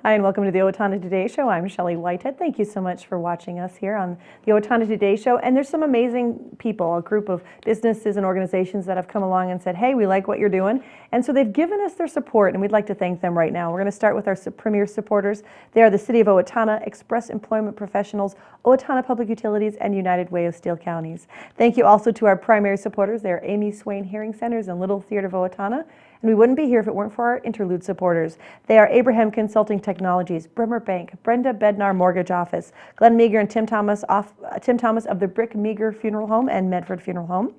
Hi, and welcome to the Owatonna Today Show. I'm Shelley Whitehead. Thank you so much for watching us here on the Owatonna Today Show. And there's some amazing people, a group of businesses and organizations that have come along and said, hey, we like what you're doing. And so they've given us their support, and we'd like to thank them right now. We're going to start with our premier supporters. They are the City of Owatonna, Express Employment Professionals, Owatonna Public Utilities, and United Way of Steele Counties. Thank you also to our primary supporters. They are Amy Swain Hearing Centers and Little Theater of Owatonna. And we wouldn't be here if it weren't for our interlude supporters. They are Abraham Consulting Technologies, Bremer Bank, Brenda Bednar Mortgage Office, Glenn Meager and Tim Thomas of the Brick Meager Funeral Home and Medford Funeral Home,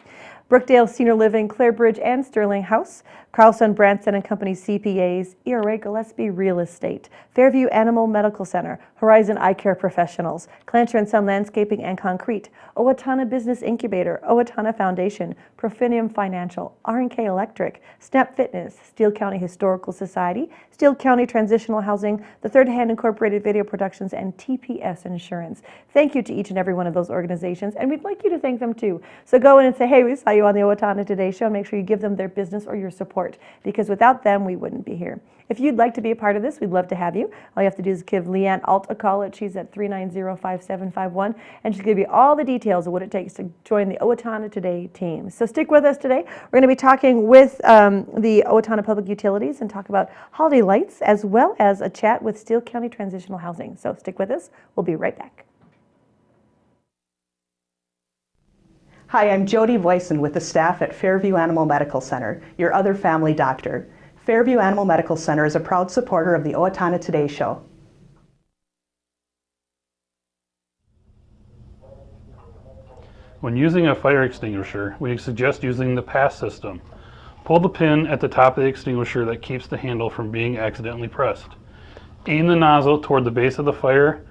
Brookdale Senior Living, Clarebridge and Sterling House, Carlson Branson and Company CPAs, ERA Gillespie Real Estate, Fairview Animal Medical Center, Horizon Eye Care Professionals, Clancher and Son Landscaping and Concrete, Owatonna Business Incubator, Owatonna Foundation, Profinium Financial, R&K Electric, Snap Fitness, Steele County Historical Society, Steele County Transitional Housing, the Third Hand Incorporated Video Productions, and TPS Insurance. Thank you to each and every one of those organizations, and we'd like you to thank them too. So go in and say, hey, we saw you on the Owatonna Today Show, and make sure you give them their business or your support, because without them, we wouldn't be here. If you'd like to be a part of this, we'd love to have you. All you have to do is give Leanne Alt a call. She's at 390-5751, and she'll give you all the details of what it takes to join the Owatonna Today team. So stick with us today. We're going to be talking with the Owatonna Public Utilities and talk about holiday lights, as well as a chat with Steele County Transitional Housing. So stick with us. We'll be right back. Hi, I'm Jody Voisin with the staff at Fairview Animal Medical Center, your other family doctor. Fairview Animal Medical Center is a proud supporter of the Owatonna Today Show. When using a fire extinguisher, we suggest using the pass system. Pull the pin at the top of the extinguisher that keeps the handle from being accidentally pressed. Aim the nozzle toward the base of the fire.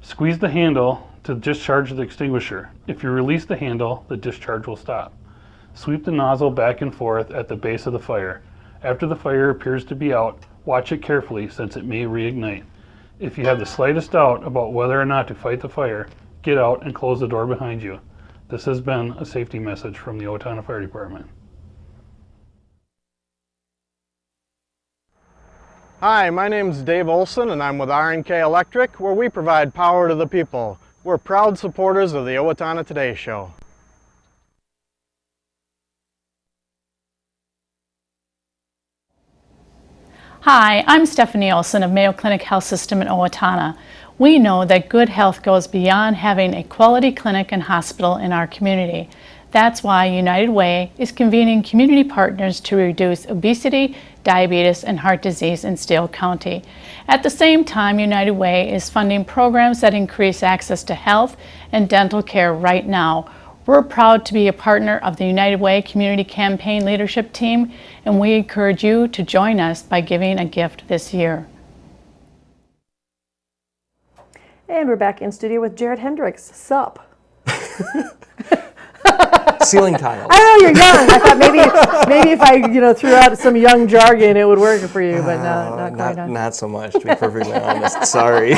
Squeeze the handle to discharge the extinguisher. If you release the handle, the discharge will stop. Sweep the nozzle back and forth at the base of the fire. After the fire appears to be out, watch it carefully since it may reignite. If you have the slightest doubt about whether or not to fight the fire, get out and close the door behind you. This has been a safety message from the Owatonna Fire Department. Hi, my name is Dave Olson and I'm with R&K Electric, where we provide power to the people. We're proud supporters of the Owatonna Today Show. Hi, I'm Stephanie Olson of Mayo Clinic Health System in Owatonna. We know that good health goes beyond having a quality clinic and hospital in our community. That's why United Way is convening community partners to reduce obesity, diabetes, and heart disease in Steele County. At the same time, United Way is funding programs that increase access to health and dental care right now. We're proud to be a partner of the United Way Community Campaign Leadership Team, and we encourage you to join us by giving a gift this year. And we're back in studio with Jared Hendricks. Sup? Ceiling tiles. I know you're young. I thought maybe if I threw out some young jargon, it would work for you, but not quite. Not so much, to be perfectly honest. Sorry.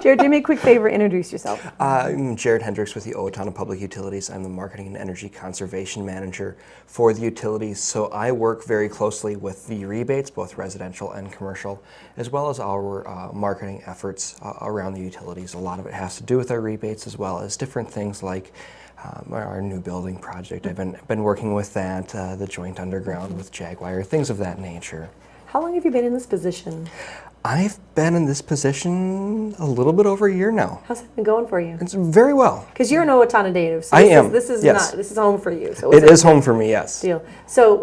Jared, do me a quick favor, introduce yourself. I'm Jared Hendricks with the Owatonna Public Utilities. I'm the Marketing and Energy Conservation Manager for the utilities. So I work very closely with the rebates, both residential and commercial, as well as our marketing efforts around the utilities. A lot of it has to do with our rebates, as well as different things like our new building project. I've been working with that, the joint underground with Jaguar, things of that nature. How long have you been in this position? I've been in this position a little bit over a year now. How's it been going for you? It's very well. Because you're an Owatonna native, so this is home for you. So it is home for me, yes. Deal. So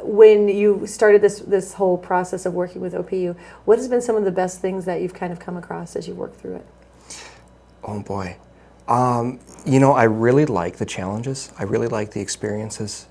when you started this whole process of working with OPU, what has been some of the best things that you've kind of come across as you work through it? Oh boy. I really like the challenges. I really like the experiences.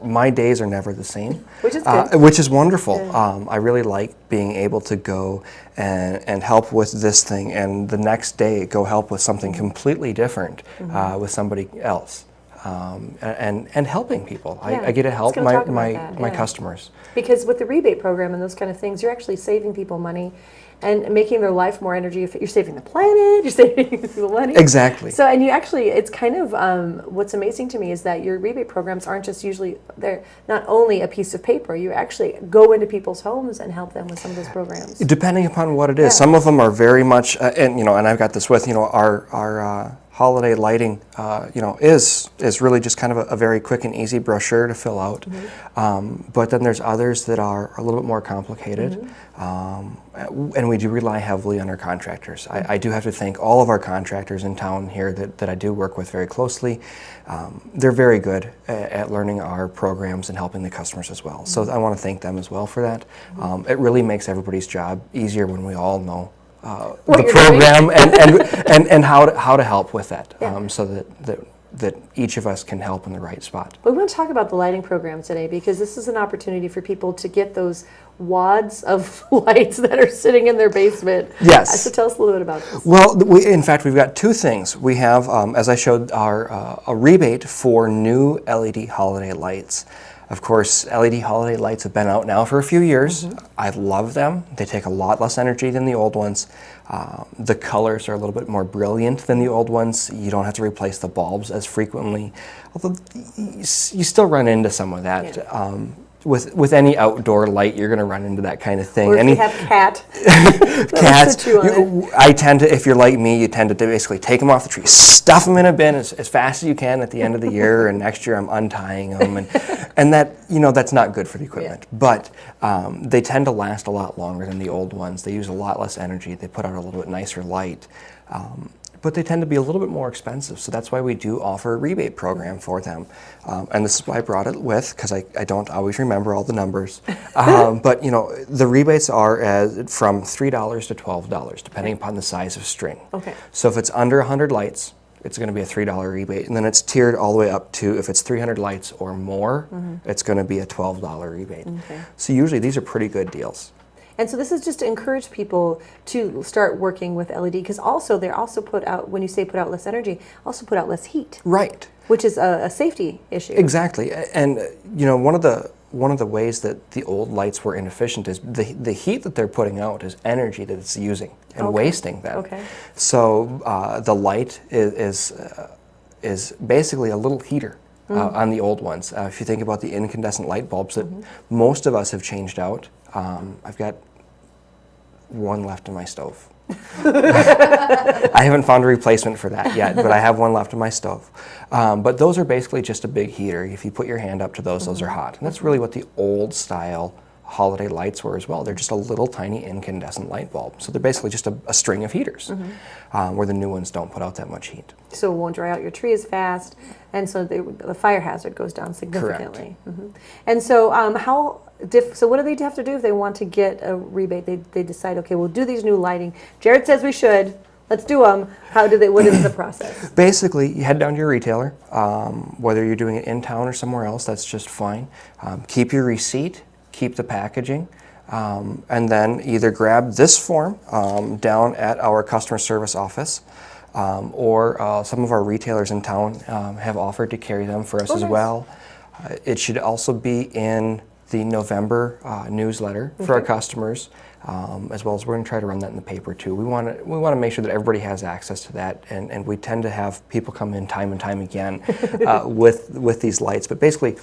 My days are never the same. Which is good. Which is wonderful. Yeah. I really like being able to go and help with this thing, and the next day go help with something completely different with somebody else. and helping people. Yeah, I get to help gonna talk about my that, my yeah. customers. Because with the rebate program and those kind of things, you're actually saving people money and making their life more energy. You're saving the planet, you're saving people money. Exactly. So, and you actually, it's kind of, what's amazing to me is that your rebate programs aren't just usually, they're not only a piece of paper, you actually go into people's homes and help them with some of those programs. Depending upon what it is. Yeah. Some of them are very much, and I've got this with, our holiday lighting, is really just kind of a very quick and easy brochure to fill out. But then there's others that are a little bit more complicated. And we do rely heavily on our contractors. I do have to thank all of our contractors in town here that I do work with very closely. They're very good at learning our programs and helping the customers as well. So I want to thank them as well for that. It really makes everybody's job easier when we all know the program and how to help with that, so that each of us can help in the right spot. We want to talk about the lighting program today because this is an opportunity for people to get those wads of lights that are sitting in their basement. Yes. So tell us a little bit about this. Well, in fact, we've got two things. We have, as I showed, a rebate for new LED holiday lights. Of course, LED holiday lights have been out now for a few years. I love them. They take a lot less energy than the old ones. The colors are a little bit more brilliant than the old ones. You don't have to replace the bulbs as frequently, although you still run into some of that. Yeah. With any outdoor light, you're going to run into that kind of thing. Or if you have cats. Cats, I tend to, if you're like me, you tend to basically take them off the tree, stuff them in a bin as fast as you can at the end of the year, and next year I'm untying them, and that, that's not good for the equipment. Yeah. But they tend to last a lot longer than the old ones. They use a lot less energy. They put out a little bit nicer light. But they tend to be a little bit more expensive, so that's why we do offer a rebate program for them. And this is why I brought it with, because I don't always remember all the numbers. But the rebates are from $3 to $12, depending upon the size of string. Okay. So if it's under 100 lights, it's going to be a $3 rebate, and then it's tiered all the way up to, if it's 300 lights or more, it's going to be a $12 rebate. Okay. So usually these are pretty good deals. And so this is just to encourage people to start working with LED, because also they're also put out, when you say put out less energy, also put out less heat. Right. Which is a safety issue. Exactly. And one of the ways that the old lights were inefficient is the heat that they're putting out is energy that it's using and wasting that. Okay. So the light is basically a little heater. On the old ones. If you think about the incandescent light bulbs that most of us have changed out, I've got one left in my stove. I haven't found a replacement for that yet, but I have one left in my stove. But those are basically just a big heater. If you put your hand up to those, those are hot. And that's really what the old style holiday lights were as well. They're just a little tiny incandescent light bulb. So they're basically just a string of heaters, where the new ones don't put out that much heat. So it won't dry out your tree as fast, and so the fire hazard goes down significantly. And so so what do they have to do if they want to get a rebate? They decide, okay, we'll do these new lighting. Jared says we should. Let's do them. What is the process? Basically, you head down to your retailer, whether you're doing it in town or somewhere else, that's just fine. Keep your receipt, keep the packaging, and then either grab this form down at our customer service office, or some of our retailers in town have offered to carry them for us as well. It should also be in the November newsletter for our customers, as well as we're going to try to run that in the paper too. We want to make sure that everybody has access to that, and we tend to have people come in time and time again with these lights. But basically,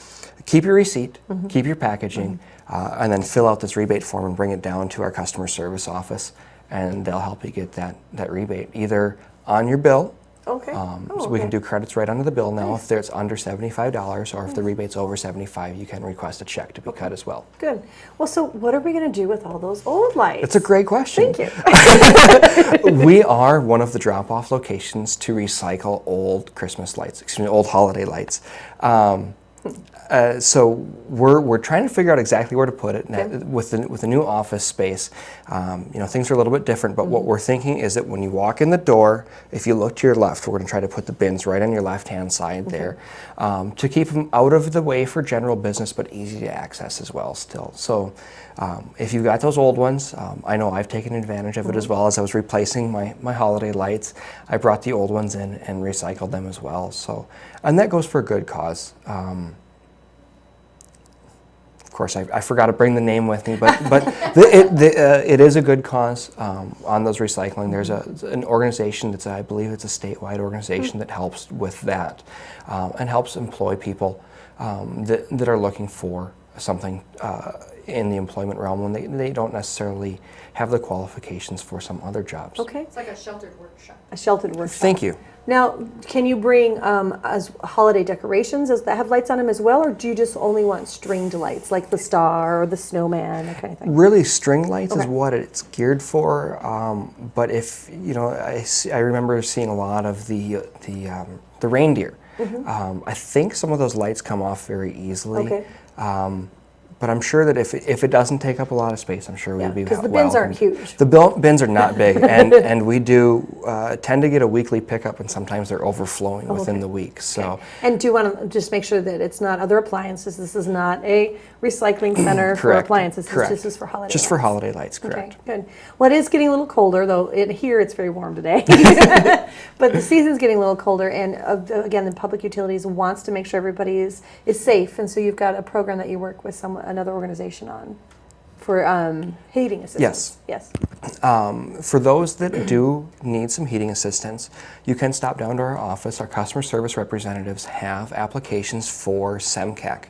keep your receipt, keep your packaging, and then fill out this rebate form and bring it down to our customer service office, and they'll help you get that rebate either on your bill. Okay. So we can do credits right under the bill now. If it's under $75, or if the rebate's over $75, you can request a check to be cut as well. Good. Well, so what are we going to do with all those old lights? It's a great question. Thank you. We are one of the drop-off locations to recycle old Christmas lights, old holiday lights. So we're trying to figure out exactly where to put it. Now, with the new office space. Things are a little bit different, but what we're thinking is that when you walk in the door, if you look to your left, we're going to try to put the bins right on your left-hand side there, to keep them out of the way for general business, but easy to access as well still. So if you've got those old ones, I know I've taken advantage of it as well. As I was replacing my holiday lights, I brought the old ones in and recycled them as well. So, and that goes for a good cause. Of course, I forgot to bring the name with me, but it is a good cause on those recycling. There's an organization that's, I believe it's a statewide organization that helps with that and helps employ people that are looking for something in the employment realm when they don't necessarily have the qualifications for some other jobs. Okay. It's like a sheltered workshop. A sheltered workshop. Thank you. Now, can you bring as holiday decorations that have lights on them as well, or do you just only want stringed lights, like the star or the snowman, that kind of thing? Really, string lights is Okay. what it's geared for. But if I remember seeing a lot of the reindeer. I think some of those lights come off very easily. Okay. But I'm sure that if it doesn't take up a lot of space, I'm sure we'd be because the bins aren't welcomed. huge. The bins are not big, and we do tend to get a weekly pickup, and sometimes they're overflowing within the week. So. And do you want to just make sure that it's not other appliances? This is not a recycling center for Correct. appliances. Correct. This is for holiday Just for lights. holiday lights, correct. Okay, good. Well, it is getting a little colder, though. Here it's very warm today. But the season's getting a little colder, and again, the Public Utilities wants to make sure everybody is safe, and so you've got a program that you work with another organization on for heating assistance. Yes. Yes. For those that do need some heating assistance, you can stop down to our office. Our customer service representatives have applications for SEMCAC.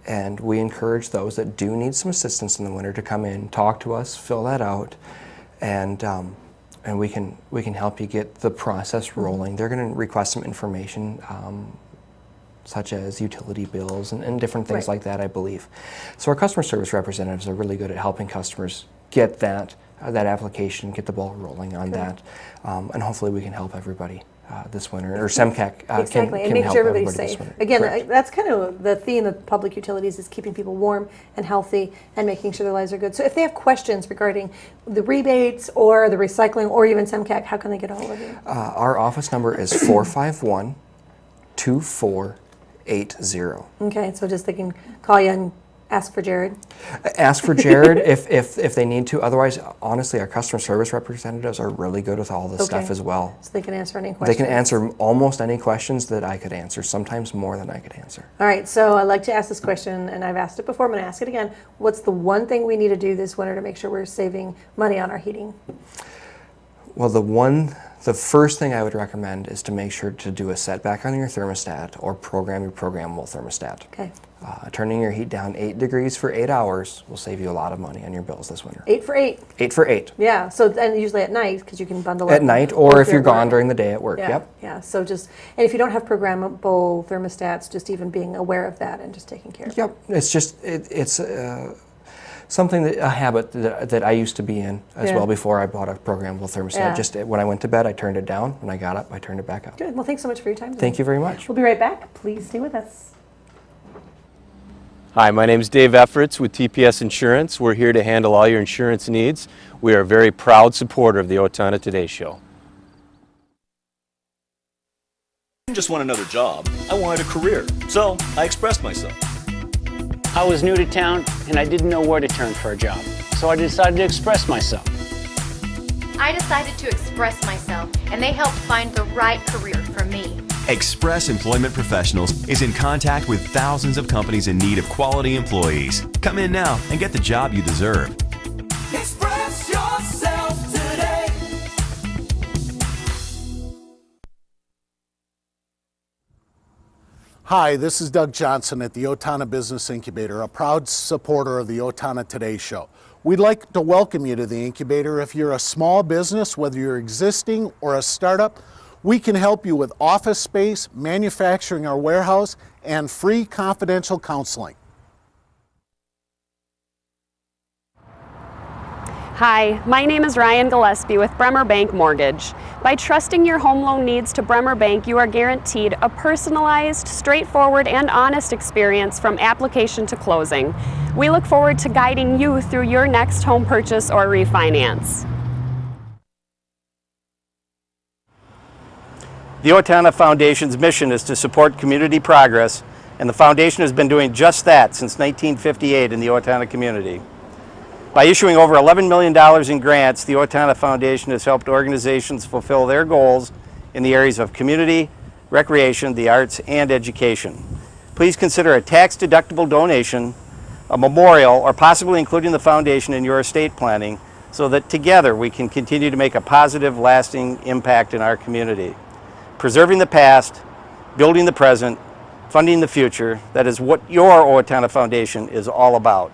And we encourage those that do need some assistance in the winter to come in, talk to us, fill that out, and we can help you get the process rolling. They're going to request some information, such as utility bills and different things Right. like that, I believe. So our customer service representatives are really good at helping customers get that application, get the ball rolling on that, and hopefully we can help everybody this winter, or SEMCAC Exactly, can and make help sure everybody's everybody this safe. winter. Again, Correct. that's kind of the theme of Public Utilities, is keeping people warm and healthy and making sure their lives are good. So if they have questions regarding the rebates or the recycling or even SEMCAC, how can they get a hold of you? Our office number is 451-2480. Okay, so just they can call you and ask for Jared. Ask for Jared if they need to. Otherwise, honestly, our customer service representatives are really good with all this stuff as well. So they can answer any questions. They can answer almost any questions that I could answer, sometimes more than I could answer. All right, so I'd like to ask this question, and I've asked it before, I'm going to ask it again. What's the one thing we need to do this winter to make sure we're saving money on our heating? Well, the first thing I would recommend is to make sure to do a setback on your thermostat or program your programmable thermostat. Okay. Turning your heat down 8 degrees for 8 hours will save you a lot of money on your bills this winter. 8 for 8. 8 for 8. Yeah, so and usually at night, because you can bundle At up. night, or if you're at work. gone during the day at work. Yeah, Yep. yeah. So and if you don't have programmable thermostats, just even being aware of that and just taking care of it. Yep. It's just it's something a habit that I used to be in as Yeah. well before I bought a programmable thermostat. Yeah. Just when I went to bed, I turned it down. When I got up, I turned it back up. Good. Well, thanks so much for your time today. Thank you very much. We'll be right back. Please stay with us. Hi, my name is Dave Efforts with TPS Insurance. We're here to handle all your insurance needs. We are a very proud supporter of the Owatonna Today Show. I didn't just want another job, I wanted a career, so I expressed myself. I was new to town and I didn't know where to turn for a job, so I decided to express myself. I decided to express myself, and they helped find the right career for me. Express Employment Professionals is in contact with thousands of companies in need of quality employees. Come in now and get the job you deserve. Express yourself today. Hi, this is Doug Johnson at the Owatonna Business Incubator, a proud supporter of the Owatonna Today Show. We'd like to welcome you to the incubator. If you're a small business, whether you're existing or a startup, we can help you with office space, manufacturing our warehouse, and free confidential counseling. Hi, my name is Ryan Gillespie with Bremer Bank Mortgage. By trusting your home loan needs to Bremer Bank, you are guaranteed a personalized, straightforward, and honest experience from application to closing. We look forward to guiding you through your next home purchase or refinance. The Owatonna Foundation's mission is to support community progress, and the foundation has been doing just that since 1958 in the Owatonna community. By issuing over $11 million in grants, the Owatonna Foundation has helped organizations fulfill their goals in the areas of community, recreation, the arts, and education. Please consider a tax-deductible donation, a memorial, or possibly including the foundation in your estate planning so that together we can continue to make a positive, lasting impact in our community. Preserving the past, building the present, funding the future, that is what your Owatonna Foundation is all about.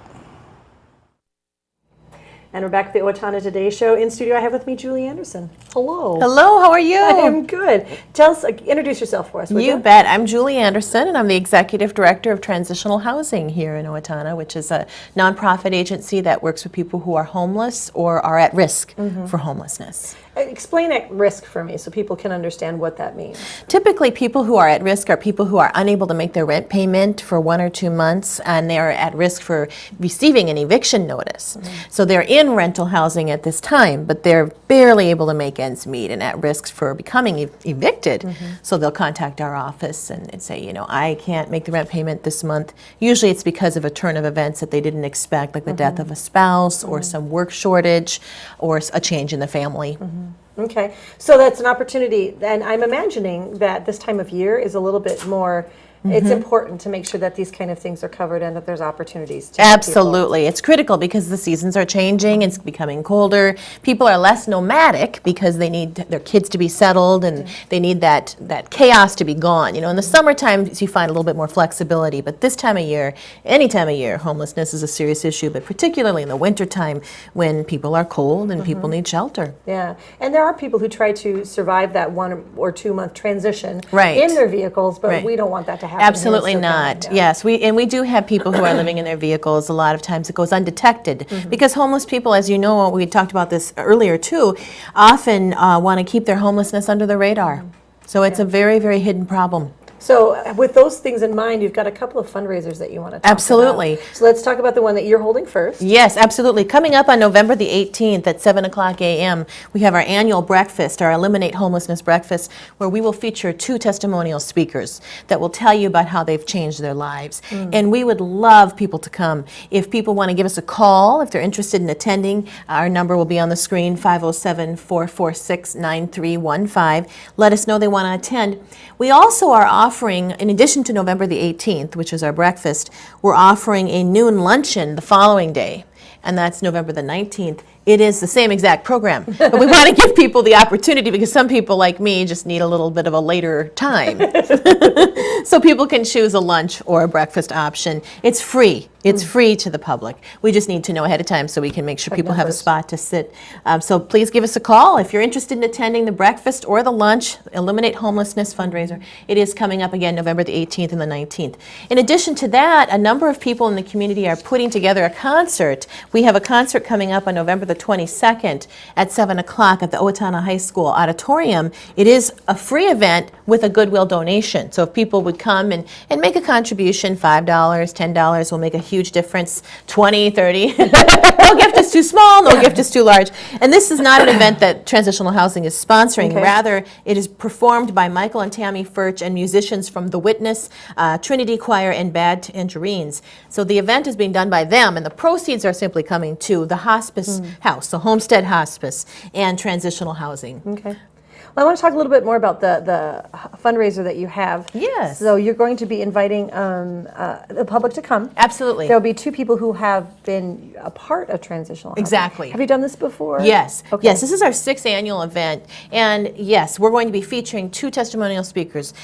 And we're back at the Owatonna Today Show. In studio, I have with me Julie Anderson. Hello. Hello, how are you? I am good. Tell us, introduce yourself for us, would you? You bet. I'm Julie Anderson, and I'm the Executive Director of Transitional Housing here in Owatonna, which is a nonprofit agency that works with people who are homeless or are at risk for homelessness. Explain at risk for me so people can understand what that means. Typically, people who are at risk are people who are unable to make their rent payment for 1 or 2 months, and they are at risk for receiving an eviction notice. So they're in rental housing at this time, but they're barely able to make ends meet and at risk for becoming evicted. So they'll contact our office and say, you know, I can't make the rent payment this month. Usually it's because of a turn of events that they didn't expect, like the death of a spouse or some work shortage or a change in the family. Okay, so that's an opportunity, and I'm imagining that this time of year is a little bit more, it's important to make sure that these kind of things are covered and that there's opportunities to help Absolutely. It's critical because the seasons are changing, it's becoming colder. People are less nomadic because they need their kids to be settled and they need that chaos to be gone. You know, in the summertime you find a little bit more flexibility, but this time of year, any time of year, homelessness is a serious issue, but particularly in the wintertime when people are cold and people need shelter. Yeah, and there are people who try to survive that 1 or 2 month transition Right. in their vehicles, but Right. we don't want that to happen. Absolutely here, so not. yeah. Yes, we do have people who are living in their vehicles. A lot of times it goes undetected because homeless people, as you know, we talked about this earlier too, often want to keep their homelessness under the radar. So it's a very, very hidden problem. So with those things in mind, you've got a couple of fundraisers that you want to talk Absolutely. about. So let's talk about the one that you're holding first. Yes, absolutely. Coming up on November the 18th at 7 o'clock a.m., we have our annual breakfast, our Eliminate Homelessness Breakfast, where we will feature 2 testimonial speakers that will tell you about how they've changed their lives. And we would love people to come. If people want to give us a call, if they're interested in attending, our number will be on the screen, 507-446-9315. Let us know they want to attend. We also are offering, in addition to November the 18th, which is our breakfast, we're offering a noon luncheon the following day, and that's November the 19th. It is the same exact program, but we want to give people the opportunity because some people like me just need a little bit of a later time. So people can choose a lunch or a breakfast option. It's free. It's free to the public. We just need to know ahead of time so we can make sure people have a spot to sit. So please give us a call if you're interested in attending the breakfast or the lunch, Eliminate Homelessness Fundraiser. It is coming up again November the 18th and the 19th. In addition to that, a number of people in the community are putting together a concert. We have a concert coming up on November the 22nd at 7 o'clock at the Owatonna High School auditorium. It is a free event with a Goodwill donation. So if people would come and make a contribution, $5, $10 will make a huge difference, 20, 30. No gift is too small, no gift is too large. And this is not an event that Transitional Housing is sponsoring. Okay. Rather, it is performed by Michael and Tammy Furch and musicians from The Witness, Trinity Choir, and Bad Tangerines. So the event is being done by them, and the proceeds are simply coming to the hospice house, so Homestead Hospice and Transitional Housing. Okay. Well, I want to talk a little bit more about the fundraiser that you have. Yes. So you're going to be inviting the public to come. Absolutely. There will be 2 people who have been a part of Transitional Housing. Exactly. Have you done this before? Yes. Okay. Yes, this is our 6th annual event. And yes, we're going to be featuring 2 testimonial speakers,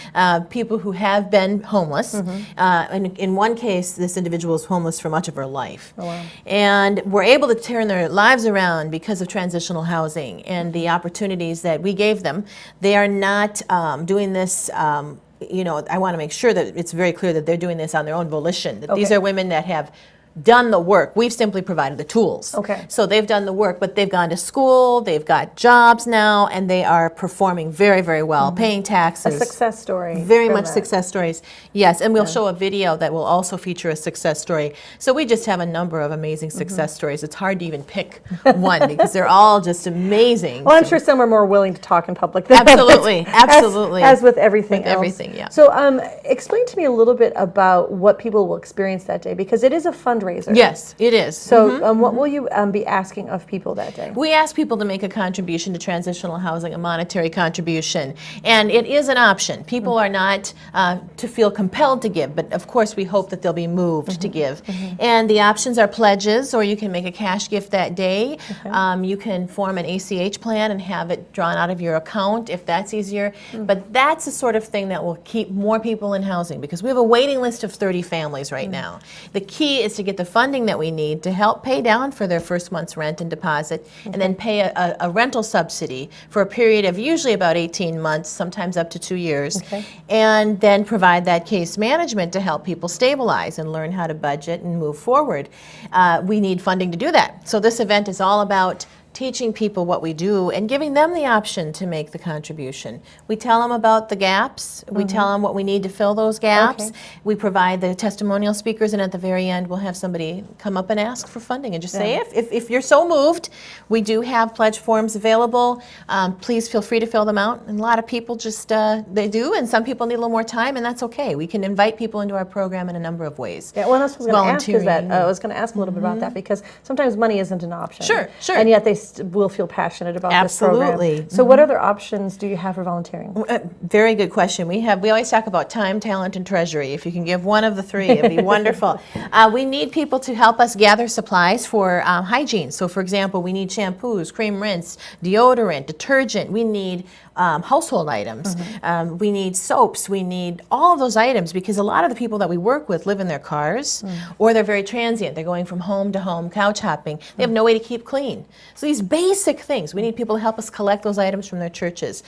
people who have been homeless. And in one case, this individual was homeless for much of her life. Oh, wow. And were able to turn their lives around because of Transitional Housing and the opportunities that we gave them. They are not doing this, you know, I want to make sure that it's very clear that they're doing this on their own volition. That these are women that have done the work. We've simply provided the tools. Okay. So they've done the work, but they've gone to school, they've got jobs now, and they are performing very, very well, paying taxes. A success story. Very from much that. success stories. Yes, and we'll show a video that will also feature a success story. So we just have a number of amazing success stories. It's hard to even pick one because they're all just amazing. Well, I'm sure some are more willing to talk in public than Absolutely, others, absolutely. As with everything With else. everything, yeah. So explain to me a little bit about what people will experience that day, because it is a fundraiser. Yes, it is. So what will you be asking of people that day? We ask people to make a contribution to transitional housing, a monetary contribution, and it is an option. People are not to feel compelled to give, but of course we hope that they'll be moved to give. And the options are pledges, or you can make a cash gift that day. You can form an ACH plan and have it drawn out of your account if that's easier. But that's the sort of thing that will keep more people in housing, because we have a waiting list of 30 families right now. The key is to get the funding that we need to help pay down for their first month's rent and deposit, and then pay a rental subsidy for a period of usually about 18 months, sometimes up to 2 years, and then provide that case management to help people stabilize and learn how to budget and move forward. We need funding to do that. So this event is all about teaching people what we do and giving them the option to make the contribution. We tell them about the gaps. We tell them what we need to fill those gaps. We provide the testimonial speakers, and at the very end we'll have somebody come up and ask for funding and just say, if you're so moved, we do have pledge forms available. Please feel free to fill them out. And a lot of people just, they do, and some people need a little more time, and that's okay. We can invite people into our program in a number of ways. Yeah, well, that's what I was going to ask, I was going to ask a little bit about that, because sometimes money isn't an option. Sure. And yet they will feel passionate about this program. Absolutely. So what other options do you have for volunteering? Very good question. We always talk about time, talent, and treasury. If you can give one of the three, it'd be wonderful. We need people to help us gather supplies for hygiene. So for example, we need shampoos, cream rinse, deodorant, detergent. We need household items. We need soaps. We need all of those items, because a lot of the people that we work with live in their cars, or they're very transient. They're going from home to home, couch hopping. They have no way to keep clean. So these basic things, we need people to help us collect those items from their churches.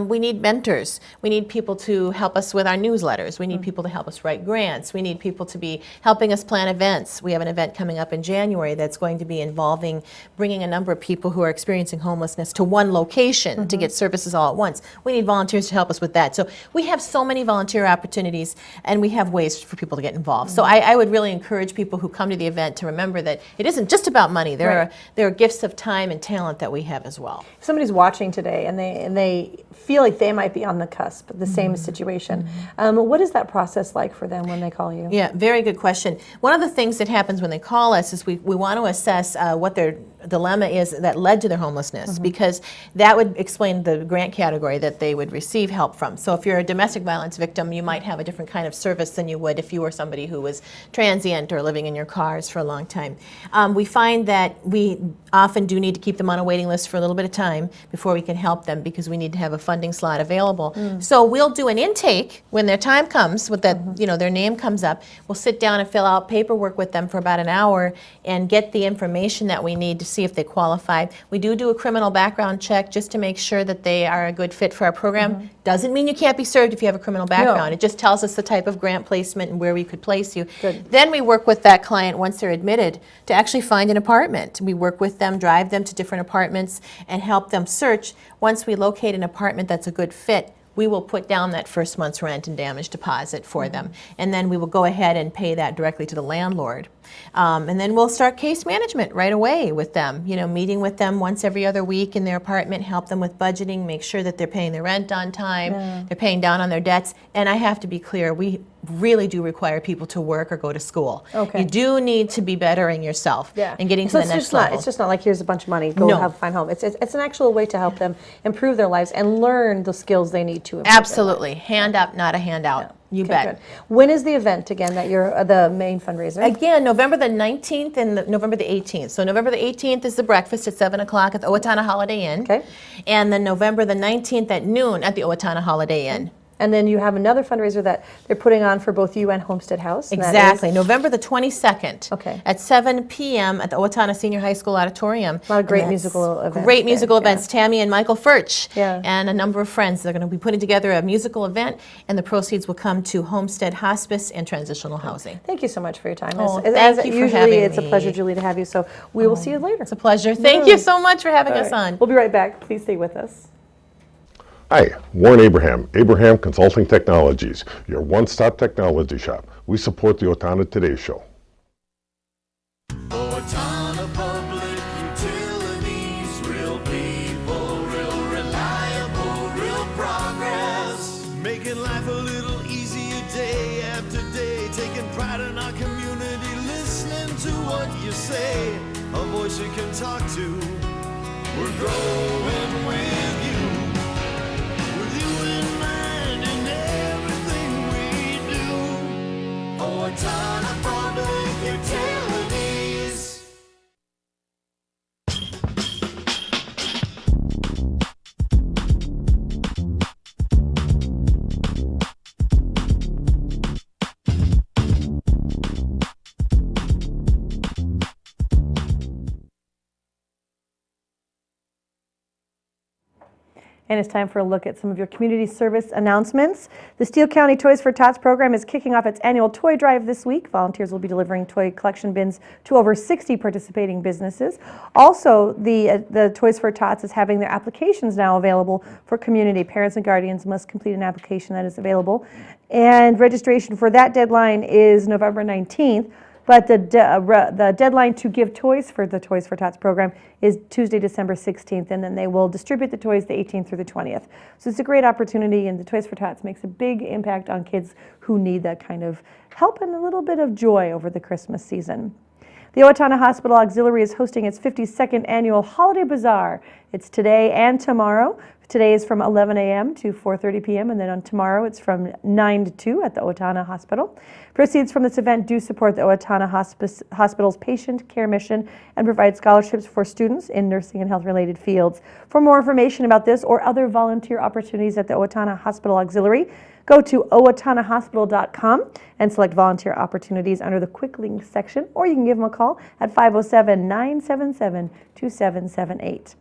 We need mentors. We need people to help us with our newsletters. We need people to help us write grants. We need people to be helping us plan events. We have an event coming up in January that's going to be involving bringing a number of people who are experiencing homelessness to one location to get services all at once. We need volunteers to help us with that. So we have so many volunteer opportunities, and we have ways for people to get involved. So I would really encourage people who come to the event to remember that it isn't just about money. There are gifts of time and talent that we have as well. If somebody's watching today and they feel like they might be on the cusp of the same situation, what is that process like for them when they call you? Yeah, very good question. One of the things that happens when they call us is we want to assess what their dilemma is that led to their homelessness, because that would explain the grant category that they would receive help from. So if you're a domestic violence victim, you might have a different kind of service than you would if you were somebody who was transient or living in your cars for a long time. We find that we often do need to keep them on a waiting list for a little bit of time before we can help them, because we need to have a funding slot available. So we'll do an intake when their time comes, with that, their name comes up. We'll sit down and fill out paperwork with them for about an hour and get the information that we need to see if they qualify. We do a criminal background check just to make sure that they are a good fit for our program. Doesn't mean you can't be served if you have a criminal background. It just tells us the type of grant placement and where we could place you. Then we work with that client once they're admitted to actually find an apartment. We work with them, drive them to different apartments, and help them search. Once we locate an apartment that's a good fit, we will put down that first month's rent and damage deposit for them. And then we will go ahead and pay that directly to the landlord. And then we'll start case management right away with them, meeting with them once every other week in their apartment, help them with budgeting, make sure that they're paying their rent on time, they're paying down on their debts. And I have to be clear, we really do require people to work or go to school. You do need to be bettering yourself and getting to the next level. It's just not like, here's a bunch of money, go find home. It's an actual way to help them improve their lives and learn the skills they need to improve. Absolutely. Hand up, not a handout. You bet. Good. When is the event again that you're the main fundraiser? Again, November the 19th and November the 18th. So November the 18th is the breakfast at 7 o'clock at the Owatonna Holiday Inn. And then November the 19th at noon at the Owatonna Holiday Inn. And then you have another fundraiser that they're putting on for both you and Homestead House. and that is- Exactly, November the 22nd. Okay. At 7 p.m. at the Owatonna Senior High School Auditorium. A lot of great And that's musical events Great there, musical yeah. events. Tammy and Michael Furch Yeah. and a number of friends. They're going to be putting together a musical event, and the proceeds will come to Homestead Hospice and Transitional Housing. Thank you so much for your time. Oh, As thank you for usually, having it's a me. pleasure, Julie, to have you. So we will see you later. It's a pleasure. Thank you so much for having All us right. on. We'll be right back. Please stay with us. Hi, Warren Abraham, Abraham Consulting Technologies, your one-stop technology shop. We support the Owatonna Today Show. Owatonna Public Utilities, real people, real reliable, real progress. Making life a little easier day after day, taking pride in our community, listening to what you say, a voice you can talk to. We're growing with you. Owatonna Public Utilities. And it's time for a look at some of your community service announcements. The Steele County Toys For Tots program is kicking off its annual toy drive this week. Volunteers will be delivering toy collection bins to over 60 participating businesses. Also, the Toys For Tots is having their applications now available for community. Parents and guardians must complete an application that is available. And registration for that deadline is November 19th. But the deadline to give toys for the Toys For Tots program is Tuesday, December 16th, and then they will distribute the toys the 18th through the 20th. So it's a great opportunity, and the Toys For Tots makes a big impact on kids who need that kind of help and a little bit of joy over the Christmas season. The Owatonna Hospital Auxiliary is hosting its 52nd annual Holiday Bazaar. It's today and tomorrow. Today is from 11 a.m. to 4:30 p.m. and then on tomorrow it's from 9 to 2 at the Owatonna Hospital. Proceeds from this event do support the Owatonna Hospital's patient care mission and provide scholarships for students in nursing and health-related fields. For more information about this or other volunteer opportunities at the Owatonna Hospital Auxiliary, go to owatonnahospital.com and select volunteer opportunities under the quick links section, or you can give them a call at 507-977-2778.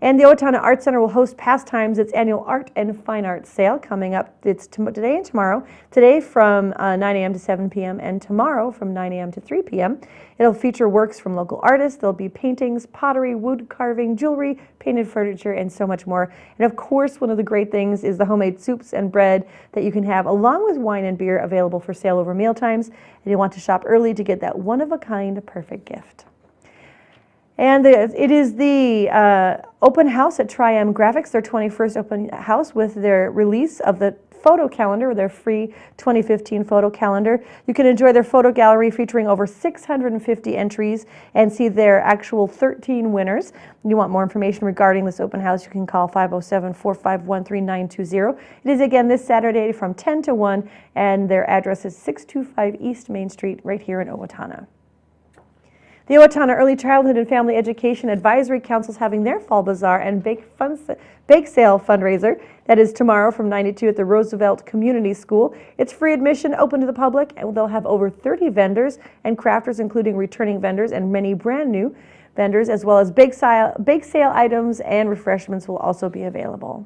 And the Owatonna Art Center will host Pastimes, its annual art and fine arts sale coming up. It's today and tomorrow. Today from 9 a.m. to 7 p.m. and tomorrow from 9 a.m. to 3 p.m. It'll feature works from local artists. There'll be paintings, pottery, wood carving, jewelry, painted furniture, and so much more. And of course, one of the great things is the homemade soups and bread that you can have, along with wine and beer available for sale over mealtimes. And you want to shop early to get that one-of-a-kind perfect gift. And it is the open house at Tri-M Graphics, their 21st open house with their release of the photo calendar, their free 2015 photo calendar. You can enjoy their photo gallery featuring over 650 entries and see their actual 13 winners. If you want more information regarding this open house, you can call 507-451-3920. It is again this Saturday from 10 to 1, and their address is 625 East Main Street right here in Owatonna. The Owatonna Early Childhood and Family Education Advisory Council is having their Fall Bazaar and Bake Sale fundraiser. That is tomorrow from 9 to 2 at the Roosevelt Community School. It's free admission, open to the public, and they'll have over 30 vendors and crafters, including returning vendors and many brand new vendors, as well as bake sale items and refreshments will also be available.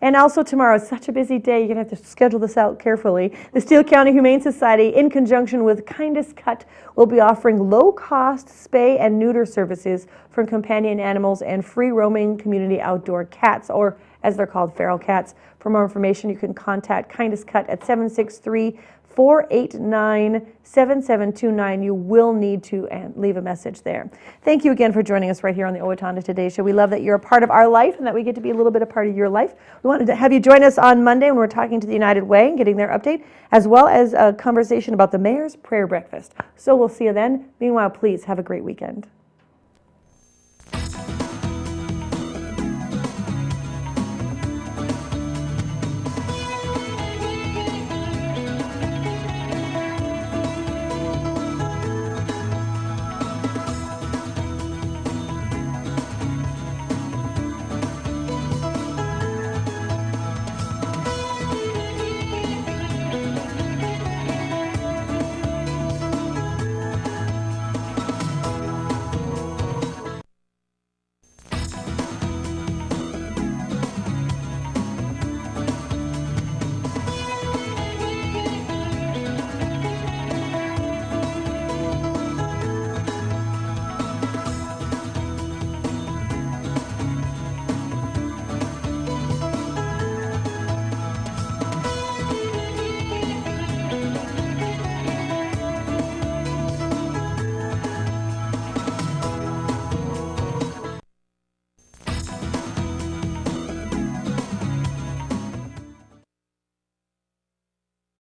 And also tomorrow is such a busy day, you're going to have to schedule this out carefully. The Steele County Humane Society, in conjunction with Kindest Cut, will be offering low-cost spay and neuter services for companion animals and free-roaming community outdoor cats, or as they're called, feral cats. For more information, you can contact Kindest Cut at 763-489-7729. You will need to leave a message there. Thank you again for joining us right here on the Owatonna Today Show. We love that you're a part of our life and that we get to be a little bit a part of your life. We wanted to have you join us on Monday when we're talking to the United Way and getting their update, as well as a conversation about the Mayor's Prayer Breakfast. So we'll see you then. Meanwhile, please have a great weekend.